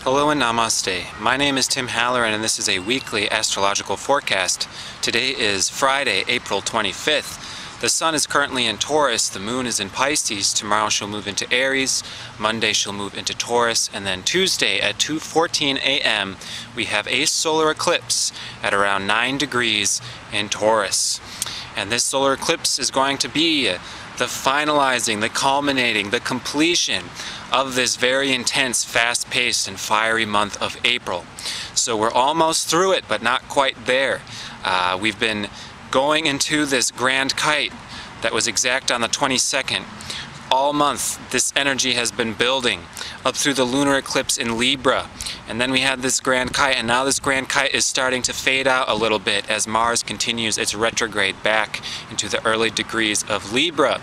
Hello and namaste. My name is Tim Halloran and this is a weekly astrological forecast. Today is Friday, April 25th. The sun is currently in Taurus, the moon is in Pisces, tomorrow she'll move into Aries, Monday she'll move into Taurus, and then Tuesday at 2:14 a.m. we have a solar eclipse at around 9 degrees in Taurus. And this solar eclipse is going to be the finalizing, the culminating, the completion of this very intense, fast-paced, and fiery month of April. So we're almost through it, but not quite there. We've been going into this grand kite that was exact on the 22nd. All month, this energy has been building up through the lunar eclipse in Libra. And then we had this grand kite, and now this grand kite is starting to fade out a little bit as Mars continues its retrograde back into the early degrees of Libra.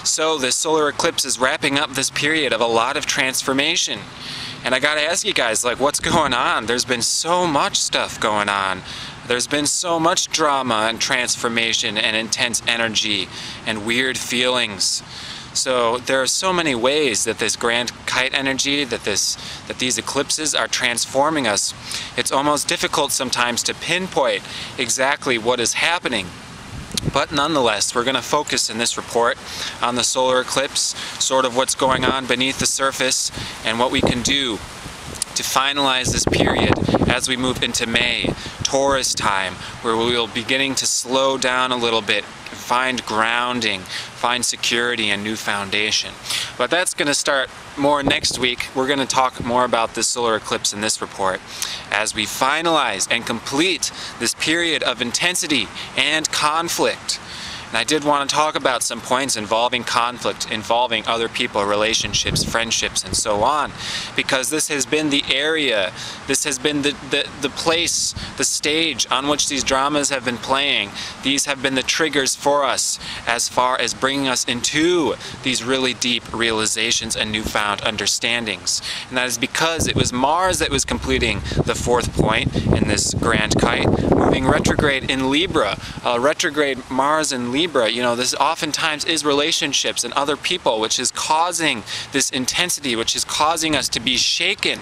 So this solar eclipse is wrapping up this period of a lot of transformation. And I gotta ask you guys, like, what's going on? There's been so much stuff going on. There's been so much drama and transformation and intense energy and weird feelings. So there are so many ways that this grand kite energy, that these eclipses are transforming us. It's almost difficult sometimes to pinpoint exactly what is happening. But nonetheless, we're going to focus in this report on the solar eclipse, sort of what's going on beneath the surface, and what we can do to finalize this period as we move into May, Taurus time, where we will be beginning to slow down a little bit, find grounding, find security and new foundation. But that's going to start more next week. We're going to talk more about this solar eclipse in this report as we finalize and complete this period of intensity and conflict. And I did want to talk about some points involving conflict, involving other people, relationships, friendships, and so on, because this has been the area, this has been the place, the stage on which these dramas have been playing. These have been the triggers for us as far as bringing us into these really deep realizations and newfound understandings. And that is because it was Mars that was completing the fourth point in this grand kite, moving retrograde in Libra. Retrograde Mars in Libra, you know, this oftentimes is relationships and other people, which is causing this intensity, which is causing us to be shaken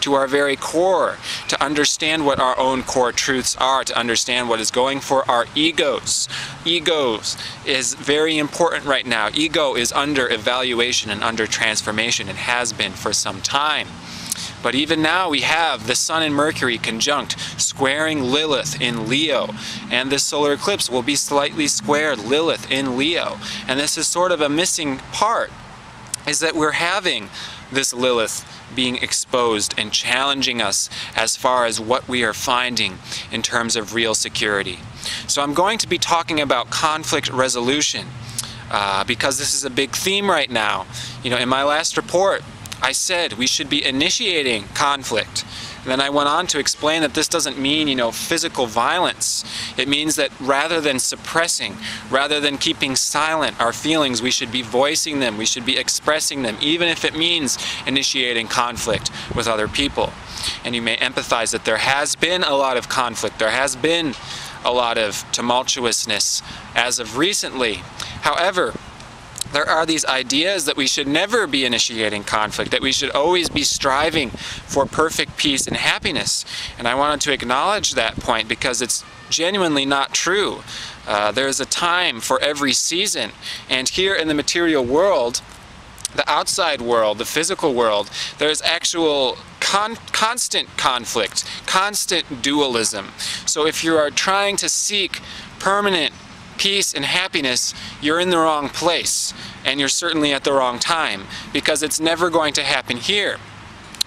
to our very core, to understand what our own core truths are, to understand what is going for our egos. Egos is very important right now. Ego is under evaluation and under transformation. It has been for some time. But even now we have the Sun and Mercury conjunct, squaring Lilith in Leo. And this solar eclipse will be slightly squared Lilith in Leo. And this is sort of a missing part, is that we're having this Lilith being exposed and challenging us as far as what we are finding in terms of real security. So I'm going to be talking about conflict resolution because this is a big theme right now. You know, in my last report, I said we should be initiating conflict. And then I went on to explain that this doesn't mean, you know, physical violence. It means that rather than suppressing, rather than keeping silent our feelings, we should be voicing them, we should be expressing them, even if it means initiating conflict with other people. And you may empathize that there has been a lot of conflict, there has been a lot of tumultuousness as of recently. However, there are these ideas that we should never be initiating conflict, that we should always be striving for perfect peace and happiness. And I wanted to acknowledge that point because it's genuinely not true. There is a time for every season. And here in the material world, the outside world, the physical world, there's actual constant conflict, constant dualism. So if you are trying to seek permanent peace and happiness, you're in the wrong place, and you're certainly at the wrong time, because it's never going to happen here.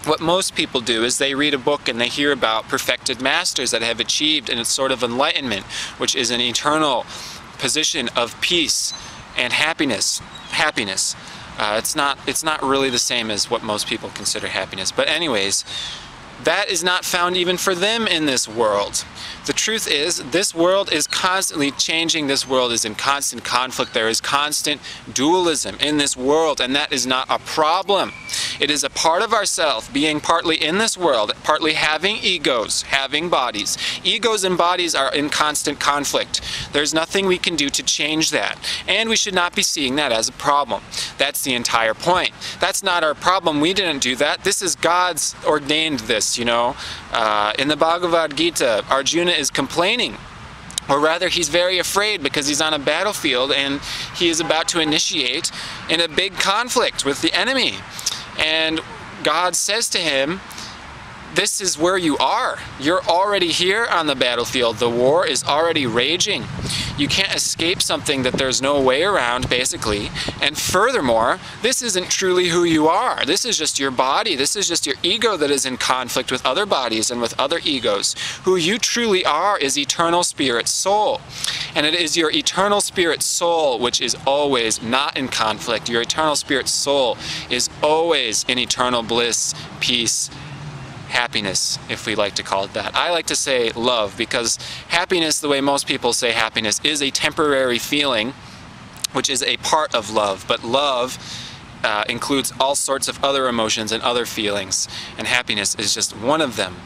What most people do is they read a book and they hear about perfected masters that have achieved a sort of enlightenment, which is an eternal position of peace and happiness. It's not really the same as what most people consider happiness. But anyways, that is not found even for them in this world. The truth is, this world is constantly changing. This world is in constant conflict. There is constant dualism in this world, and that is not a problem. It is a part of ourself being partly in this world, partly having egos, having bodies. Egos and bodies are in constant conflict. There's nothing we can do to change that. And we should not be seeing that as a problem. That's the entire point. That's not our problem. We didn't do that. This is God's ordained this, you know. In the Bhagavad-Gita, Arjuna is complaining. Or rather, he's very afraid because he's on a battlefield and he is about to initiate in a big conflict with the enemy. And God says to him, this is where you are. You're already here on the battlefield. The war is already raging. You can't escape something that there's no way around, basically. And furthermore, this isn't truly who you are. This is just your body. This is just your ego that is in conflict with other bodies and with other egos. Who you truly are is eternal spirit soul. And it is your eternal spirit soul which is always not in conflict. Your eternal spirit soul is always in eternal bliss, peace, happiness, if we like to call it that. I like to say love, because happiness, the way most people say happiness, is a temporary feeling, which is a part of love. But love includes all sorts of other emotions and other feelings, and happiness is just one of them.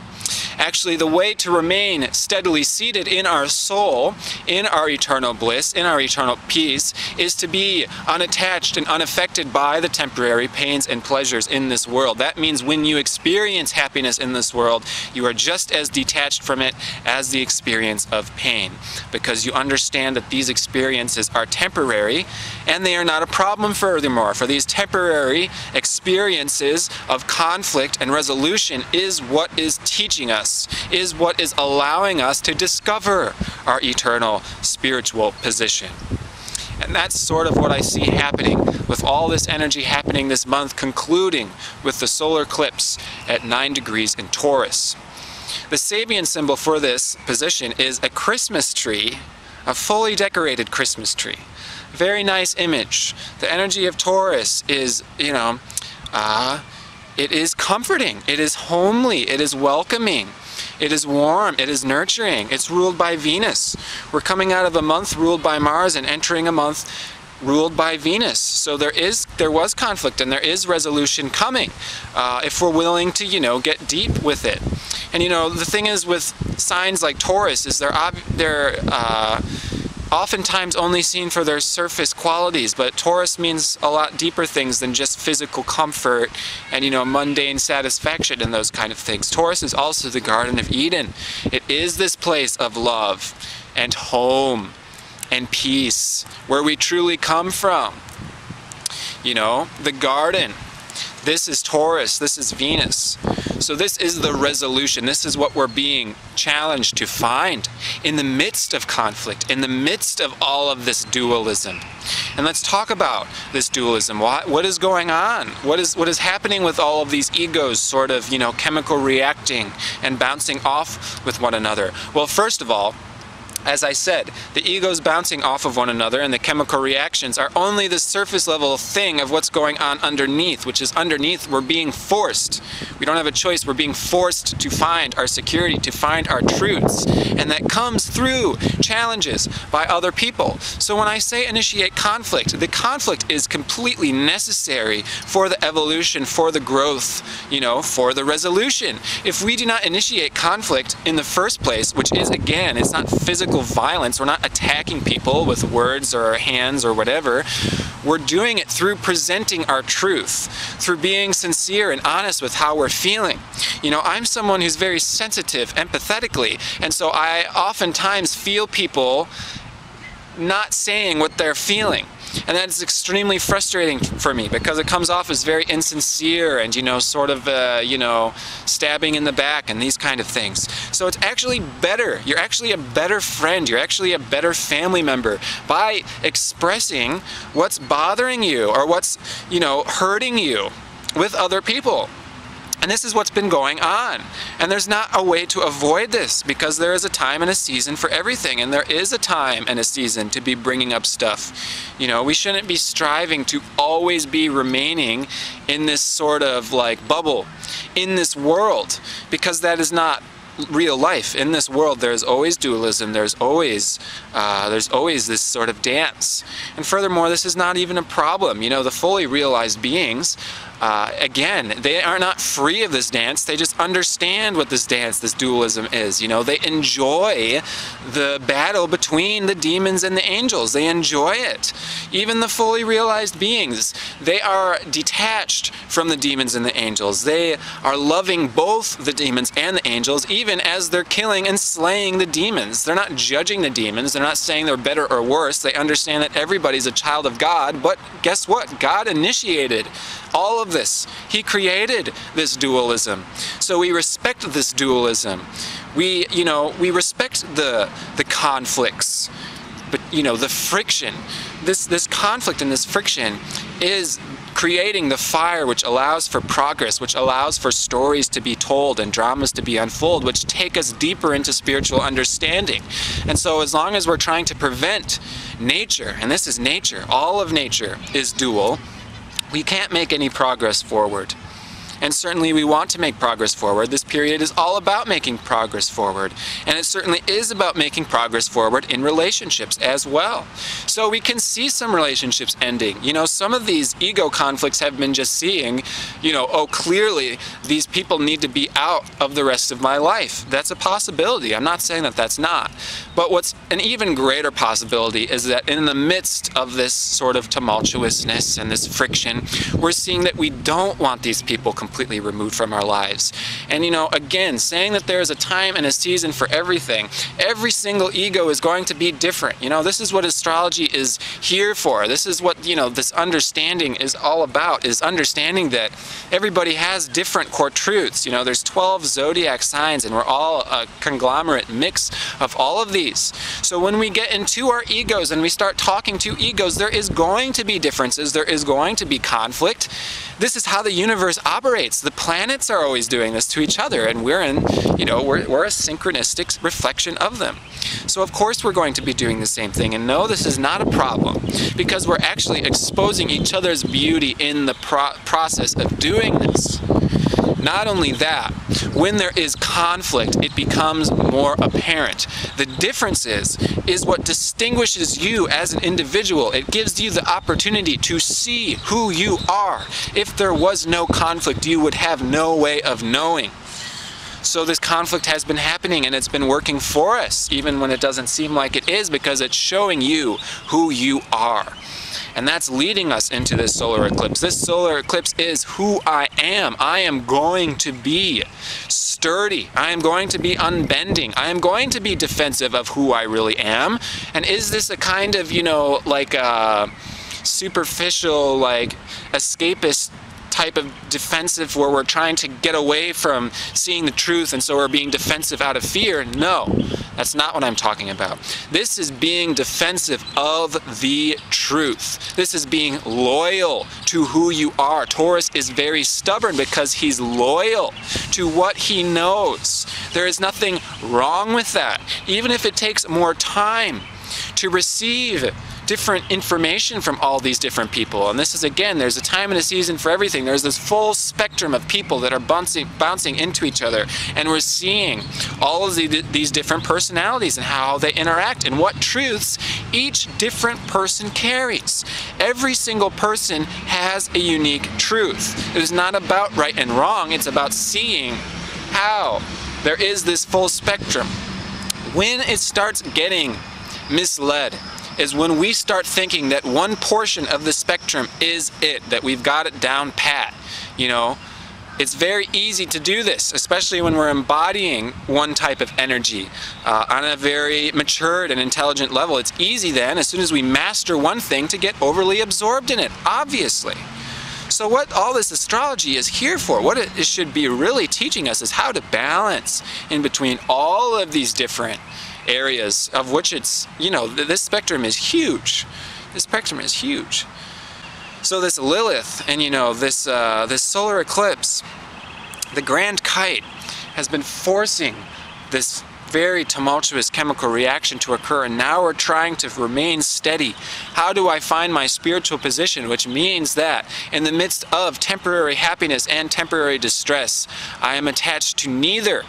Actually, the way to remain steadily seated in our soul, in our eternal bliss, in our eternal peace, is to be unattached and unaffected by the temporary pains and pleasures in this world. That means when you experience happiness in this world, you are just as detached from it as the experience of pain, because you understand that these experiences are temporary and they are not a problem furthermore. For these temporary experiences of conflict and resolution is what is teaching us, is what is allowing us to discover our eternal spiritual position. And that's sort of what I see happening with all this energy happening this month, concluding with the solar eclipse at 9 degrees in Taurus. The Sabian symbol for this position is a Christmas tree, a fully decorated Christmas tree. Very nice image. The energy of Taurus is, you know, it is comforting, it is homely, it is welcoming, it is warm, it is nurturing, it's ruled by Venus. We're coming out of a month ruled by Mars and entering a month ruled by Venus. So there was conflict and there is resolution coming if we're willing to, you know, get deep with it. And you know, the thing is with signs like Taurus is they're oftentimes only seen for their surface qualities, but Taurus means a lot deeper things than just physical comfort and, you know, mundane satisfaction and those kind of things. Taurus is also the Garden of Eden. It is this place of love and home and peace, where we truly come from. You know, the garden. This is Taurus, this is Venus. So this is the resolution. This is what we're being challenged to find in the midst of conflict, in the midst of all of this dualism. And let's talk about this dualism. What is going on? What is happening with all of these egos sort of, you know, chemical reacting and bouncing off with one another? Well, first of all, as I said, the egos bouncing off of one another and the chemical reactions are only the surface level thing of what's going on underneath, which is underneath we're being forced. We don't have a choice. We're being forced to find our security, to find our truths. And that comes through challenges by other people. So when I say initiate conflict, the conflict is completely necessary for the evolution, for the growth, you know, for the resolution. If we do not initiate conflict in the first place, which is, again, it's not physical violence, we're not attacking people with words or our hands or whatever, we're doing it through presenting our truth, through being sincere and honest with how we're feeling. You know, I'm someone who's very sensitive empathetically, and so I oftentimes feel people not saying what they're feeling. And that's extremely frustrating for me because it comes off as very insincere and, you know, sort of, you know, stabbing in the back and these kind of things. So it's actually better. You're actually a better friend. You're actually a better family member by expressing what's bothering you or what's, you know, hurting you with other people. And this is what's been going on. And there's not a way to avoid this because there is a time and a season for everything. And there is a time and a season to be bringing up stuff. You know, we shouldn't be striving to always be remaining in this sort of like bubble in this world, because that is not real life. In this world there's always dualism, there's always this sort of dance. And furthermore, this is not even a problem. You know, the fully realized beings Again, they are not free of this dance. They just understand what this dance, this dualism is. You know, they enjoy the battle between the demons and the angels. They enjoy it. Even the fully realized beings, they are detached from the demons and the angels. They are loving both the demons and the angels, even as they're killing and slaying the demons. They're not judging the demons. They're not saying they're better or worse. They understand that everybody's a child of God, but guess what? God initiated all of this. He created this dualism. So we respect this dualism. We respect the conflicts, but the friction. This conflict and this friction is creating the fire which allows for progress, which allows for stories to be told and dramas to be unfolded, which take us deeper into spiritual understanding. And so as long as we're trying to prevent nature, and this is nature, all of nature is dual, we can't make any progress forward. And certainly we want to make progress forward. This period is all about making progress forward. And it certainly is about making progress forward in relationships as well. So we can see some relationships ending. Some of these ego conflicts have been just seeing, oh, clearly these people need to be out of the rest of my life. That's a possibility. I'm not saying that that's not. But what's an even greater possibility is that in the midst of this sort of tumultuousness and this friction, we're seeing that we don't want these people completely removed from our lives. And again, saying that there is a time and a season for everything. Every single ego is going to be different. This is what astrology is here for. This is what, this understanding is all about, is understanding that everybody has different core truths. There's 12 zodiac signs, and we're all a conglomerate mix of all of these. So when we get into our egos and we start talking to egos, there is going to be differences. There is going to be conflict. This is how the universe operates. The planets are always doing this to each other, and we're a synchronistic reflection of them. So of course we're going to be doing the same thing. And no, this is not a problem, because we're actually exposing each other's beauty in the process of doing this. Not only that, when there is conflict, it becomes more apparent. The difference is what distinguishes you as an individual. It gives you the opportunity to see who you are. If there was no conflict, you would have no way of knowing. So this conflict has been happening, and it's been working for us, even when it doesn't seem like it is, because it's showing you who you are. And that's leading us into this solar eclipse. This solar eclipse is who I am. I am going to be sturdy. I am going to be unbending. I am going to be defensive of who I really am. And is this a kind of, like a superficial, like escapist type of defensive where we're trying to get away from seeing the truth, and so we're being defensive out of fear? No, that's not what I'm talking about. This is being defensive of the truth. This is being loyal to who you are. Taurus is very stubborn because he's loyal to what he knows. There is nothing wrong with that, even if it takes more time to receive different information from all these different people. And this is, again, there's a time and a season for everything. There's this full spectrum of people that are bouncing into each other, and we're seeing all of these different personalities and how they interact and what truths each different person carries. Every single person has a unique truth. It is not about right and wrong. It's about seeing how there is this full spectrum. When it starts getting misled is when we start thinking that one portion of the spectrum is it, that we've got it down pat. It's very easy to do this, especially when we're embodying one type of energy on a very matured and intelligent level. It's easy then, as soon as we master one thing, to get overly absorbed in it, obviously. So what all this astrology is here for, what it should be really teaching us, is how to balance in between all of these different areas, of which it's, this spectrum is huge. This spectrum is huge. So this Lilith and, this solar eclipse, the grand kite, has been forcing this very tumultuous chemical reaction to occur, and now we're trying to remain steady. How do I find my spiritual position? Which means that in the midst of temporary happiness and temporary distress, I am attached to neither.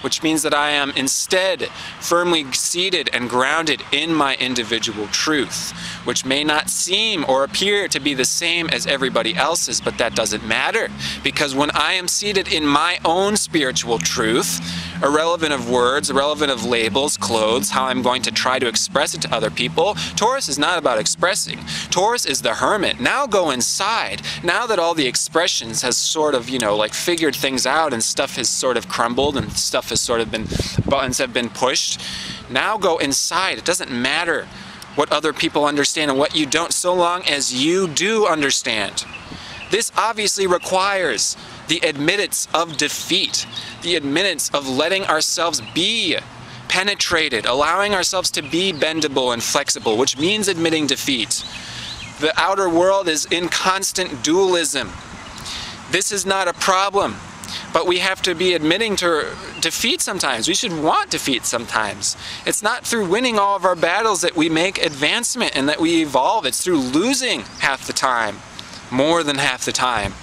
which means that I am instead firmly seated and grounded in my individual truth, which may not seem or appear to be the same as everybody else's, but that doesn't matter, because when I am seated in my own spiritual truth, irrelevant of words, irrelevant of labels, clothes, how I'm going to try to express it to other people. Taurus is not about expressing. Taurus is the hermit. Now go inside. Now that all the expressions has sort of, like figured things out and stuff has sort of crumbled and stuff has sort of been, buttons have been pushed. Now go inside. It doesn't matter what other people understand and what you don't, so long as you do understand. This obviously requires the admittance of defeat, the admittance of letting ourselves be penetrated, allowing ourselves to be bendable and flexible, which means admitting defeat. The outer world is in constant dualism. This is not a problem, but we have to be admitting to defeat sometimes. We should want defeat sometimes. It's not through winning all of our battles that we make advancement and that we evolve. It's through losing half the time, more than half the time,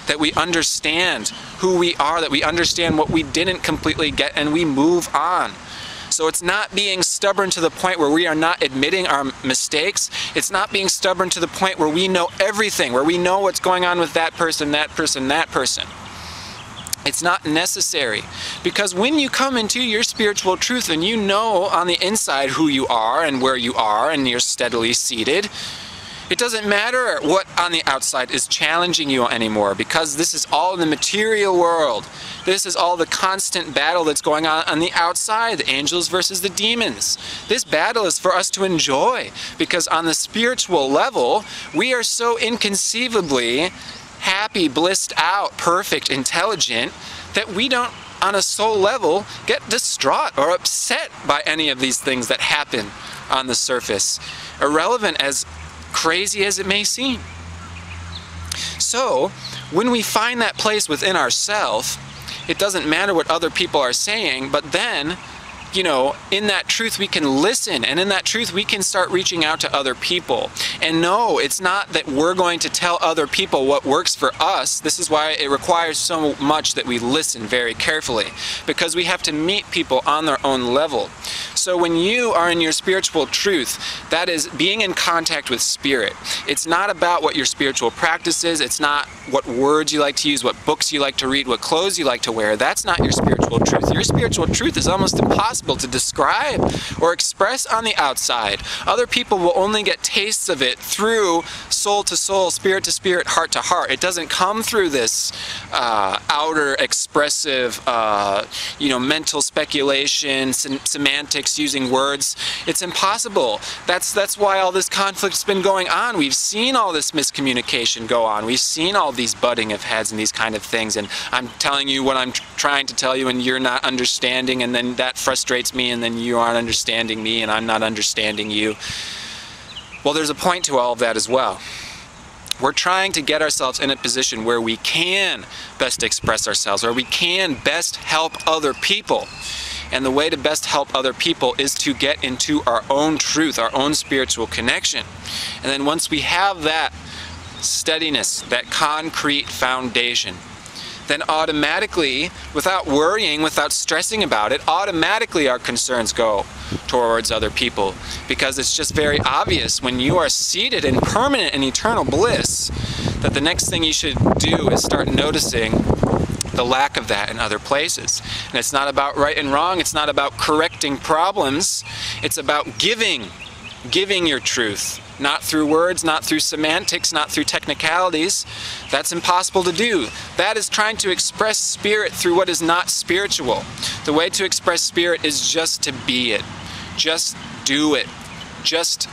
that we understand who we are, that we understand what we didn't completely get, and we move on. So it's not being stubborn to the point where we are not admitting our mistakes. It's not being stubborn to the point where we know everything, where we know what's going on with that person, that person, that person. It's not necessary, because when you come into your spiritual truth and you know on the inside who you are and where you are and you're steadily seated, it doesn't matter what on the outside is challenging you anymore, because this is all in the material world. This is all the constant battle that's going on the outside, the angels versus the demons. This battle is for us to enjoy, because on the spiritual level, we are so inconceivably happy, blissed out, perfect, intelligent, that we don't, on a soul level, get distraught or upset by any of these things that happen on the surface, irrelevant as crazy as it may seem. So, when we find that place within ourselves, it doesn't matter what other people are saying, but then, in that truth we can listen, and in that truth we can start reaching out to other people. And no, it's not that we're going to tell other people what works for us. This is why it requires so much that we listen very carefully, because we have to meet people on their own level. So when you are in your spiritual truth, that is being in contact with spirit. It's not about what your spiritual practice is. It's not what words you like to use, what books you like to read, what clothes you like to wear. That's not your spiritual truth. Your spiritual truth is almost impossible to describe or express on the outside. Other people will only get tastes of it through soul to soul, spirit to spirit, heart to heart. It doesn't come through this outer expressive, mental speculation, semantics, using words. It's impossible. That's why all this conflict's been going on. We've seen all this miscommunication go on. We've seen all these butting of heads and these kind of things, and I'm telling you what I'm trying to tell you and you're not understanding, and then that frustrates me, and then you aren't understanding me and I'm not understanding you. Well, there's a point to all of that as well. We're trying to get ourselves in a position where we can best express ourselves, where we can best help other people. And the way to best help other people is to get into our own truth, our own spiritual connection. And then once we have that steadiness, that concrete foundation, then automatically, without worrying, without stressing about it, automatically our concerns go towards other people. Because it's just very obvious when you are seated in permanent and eternal bliss that the next thing you should do is start noticing the lack of that in other places. And it's not about right and wrong, it's not about correcting problems, it's about giving your truth. Not through words, not through semantics, not through technicalities. That's impossible to do. That is trying to express spirit through what is not spiritual. The way to express spirit is just to be it. Just do it. Just,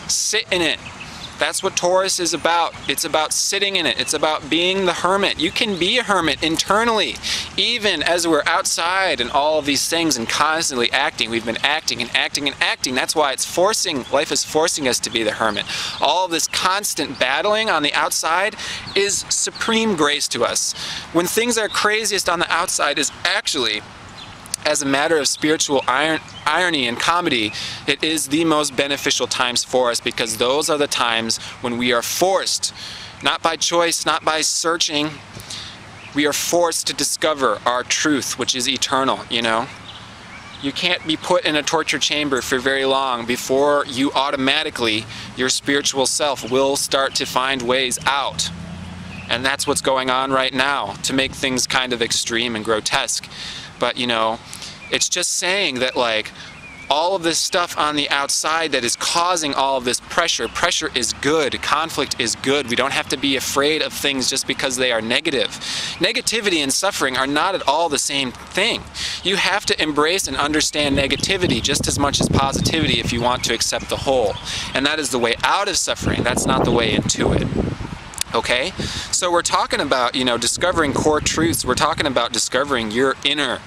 sit in it. That's what Taurus is about. It's about sitting in it. It's about being the hermit. You can be a hermit internally, even as we're outside and all of these things and constantly acting. We've been acting and acting and acting. That's why life is forcing us to be the hermit. All of this constant battling on the outside is supreme grace to us. When things are craziest on the outside is actually, as a matter of spiritual irony and comedy, it is the most beneficial times for us, because those are the times when we are forced, not by choice, not by searching, We are forced to discover our truth, which is eternal, you know? You can't be put in a torture chamber for very long before you automatically, your spiritual self will start to find ways out. And that's what's going on right now, to make things kind of extreme and grotesque. But, you know, it's just saying that, like, all of this stuff on the outside that is causing all of this pressure. Pressure is good. Conflict is good. We don't have to be afraid of things just because they are negative. Negativity and suffering are not at all the same thing. You have to embrace and understand negativity just as much as positivity if you want to accept the whole. And that is the way out of suffering. That's not the way into it. Okay? So we're talking about, you know, discovering core truths. We're talking about discovering your inner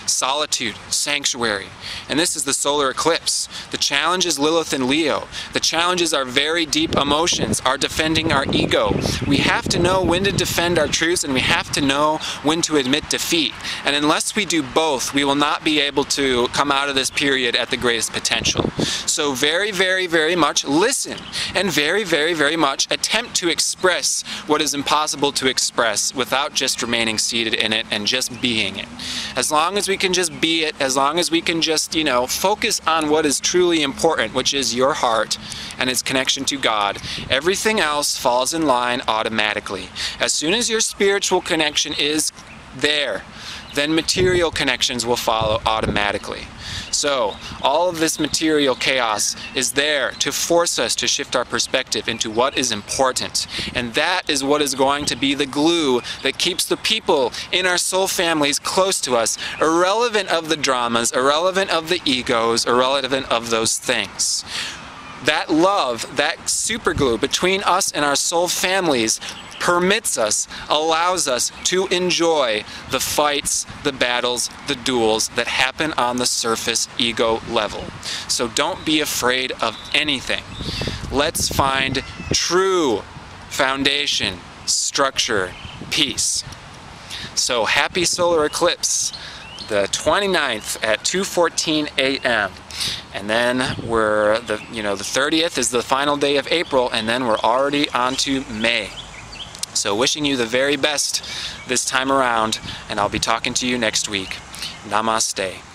solitude, sanctuary. And this is the solar eclipse. The challenge is Lilith and Leo. The challenge is our very deep emotions, our defending our ego. We have to know when to defend our truths, and we have to know when to admit defeat. And unless we do both, we will not be able to come out of this period at the greatest potential. So very, very, very much listen, and very, very, very much attempt to express what is impossible to express without just remaining seated in it and just being it. As long as we can just be it, as long as we can just, you know, focus on what is truly important, which is your heart and its connection to God, everything else falls in line automatically. As soon as your spiritual connection is there, then material connections will follow automatically. So, all of this material chaos is there to force us to shift our perspective into what is important. And that is what is going to be the glue that keeps the people in our soul families close to us, irrelevant of the dramas, irrelevant of the egos, irrelevant of those things. That love, that super glue between us and our soul families permits us, allows us to enjoy the fights, the battles, the duels that happen on the surface ego level. So don't be afraid of anything. Let's find true foundation, structure, peace. So happy solar eclipse, the 29th at 2:14 a.m. And then the 30th is the final day of April, and then we're already on to May. So wishing you the very best this time around, and I'll be talking to you next week. Namaste.